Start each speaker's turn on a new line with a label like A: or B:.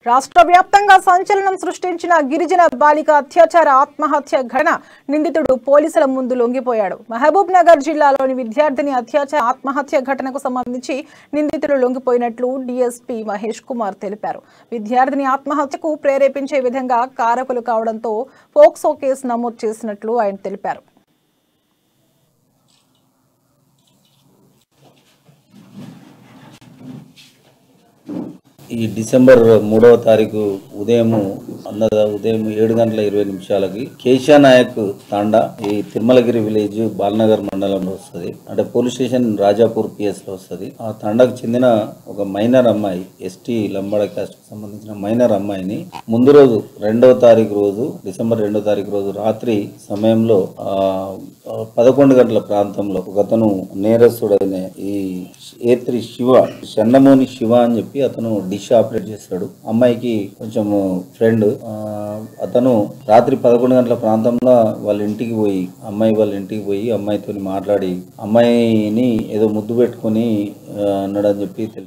A: రాష్ట్ర వ్యాప్తంగా సంచలనం సృష్టించిన గిరిజన బాలిక అత్యాచార ఆత్మహత్య ఘటన నిందితుడు పోలీసుల ముందు లొంగిపోయాడు. మహబూబ్ నగర్ జిల్లాలోని విద్యార్థిని అత్యాచార ఆత్మహత్య ఘటనకు సంబంధించి నిందితుడు లొంగిపోయినట్లు డీఎస్పీ మహేష్ కుమార్ తెలిపారు. విద్యార్థిని ఆత్మహత్యకు ప్రేరేపించే విధంగా కారకులు కావడంతో పోక్సో కేసు నమోదు చేసినట్లు ఆయన తెలిపారు.
B: ఈ డిసెంబర్ 3వ తారీఖు ఉదయం 7:20 కేశానాయక్ తాండా ఈ తిరుమలగిరి విలేజ్ బాలనగర్ మండలంలో వస్తుంది. అంటే పోలీస్ స్టేషన్ రాజాపూర్ పిఎస్ లో వస్తుంది. ఆ తాండాకు చెందిన ఒక మైనర్ అమ్మాయి ఎస్టీ లంబాడ క్యాస్ట్ కు సంబంధించిన మైనర్ అమ్మాయిని ముందు రోజు డిసెంబర్ 2వ తారీఖు రోజు రాత్రి సమయంలో 11 గంటల ప్రాంతంలో ఒకతను నేరస్తుడైన ఈ A3 శివ చండమోని శివ అని చెప్పి అతను డిష్ ఆపరేట్ చేస్తాడు. అమ్మాయికి కొంచెం ఫ్రెండ్. అతను రాత్రి 11 గంటల ప్రాంతంలో వాళ్ళ ఇంటికి పోయి అమ్మాయితో మాట్లాడి అమ్మాయిని ఏదో ముద్దు పెట్టుకొని అన్నాడని చెప్పి తెలుసు.